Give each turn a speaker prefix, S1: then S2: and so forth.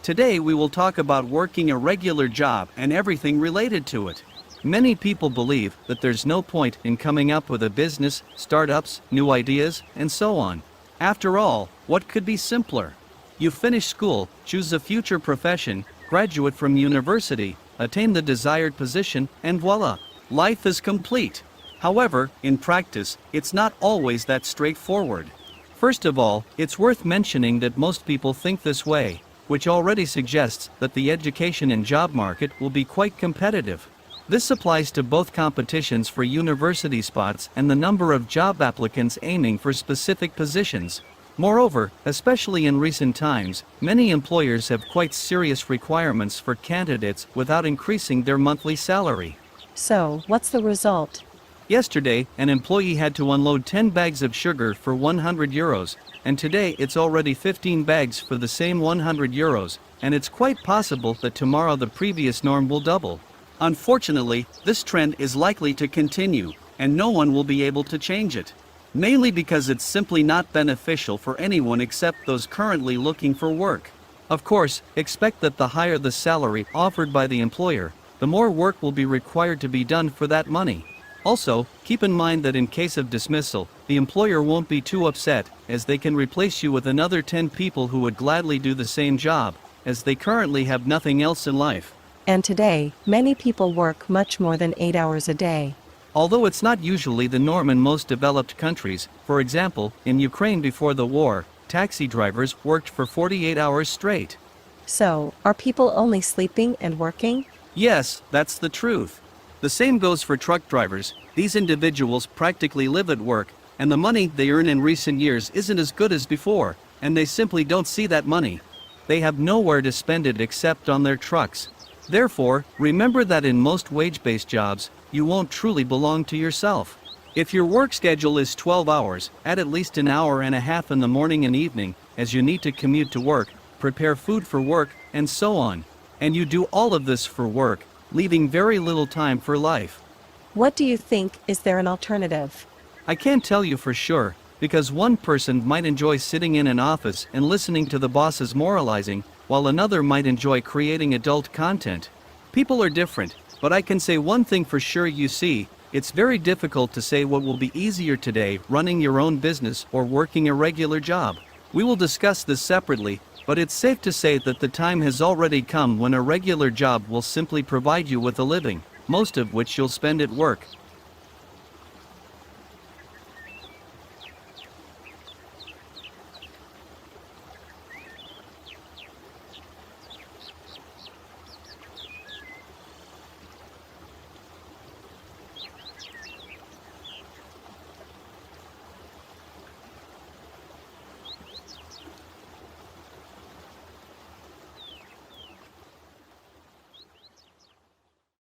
S1: Today we will talk about working a regular job and everything related to it. Many people believe that there's no point in coming up with a business, startups, new ideas, and so on. After all, what could be simpler? You finish school, choose a future profession, graduate from university, attain the desired position, and voila, life is complete. However, in practice, it's not always that straightforward. First of all, it's worth mentioning that most people think this way, which already suggests that the education and job market will be quite competitive. This applies to both competitions for university spots and the number of job applicants aiming for specific positions. Moreover, especially in recent times, many employers have quite serious requirements for candidates without increasing their monthly salary.
S2: So, what's the result?
S1: Yesterday, an employee had to unload 10 bags of sugar for €100, and today it's already 15 bags for the same €100, and it's quite possible that tomorrow the previous norm will double. Unfortunately, this trend is likely to continue, and no one will be able to change it. Mainly because it's simply not beneficial for anyone except those currently looking for work. Of course, expect that the higher the salary offered by the employer, the more work will be required to be done for that money. Also, keep in mind that in case of dismissal, the employer won't be too upset, as they can replace you with another 10 people who would gladly do the same job, as they currently have nothing else in life.
S2: And today, many people work much more than 8 hours a day.
S1: Although it's not usually the norm in most developed countries, for example, in Ukraine before the war, taxi drivers worked for 48 hours straight.
S2: So, are people only sleeping and working?
S1: Yes, that's the truth. The same goes for truck drivers. These individuals practically live at work, and the money they earn in recent years isn't as good as before, and they simply don't see that money. They have nowhere to spend it except on their trucks. Therefore, remember that in most wage-based jobs, you won't truly belong to yourself. If your work schedule is 12 hours, add at least an hour and a half in the morning and evening, as you need to commute to work, prepare food for work, and so on. And you do all of this for work, leaving very little time for life.
S2: What do you think? Is there an alternative?
S1: I can't tell you for sure, because one person might enjoy sitting in an office and listening to the bosses moralizing, while another might enjoy creating adult content. People are different, but I can say one thing for sure. You see, it's very difficult to say what will be easier today, running your own business or working a regular job. We will discuss this separately, but it's safe to say that the time has already come when a regular job will simply provide you with a living, most of which you'll spend at work.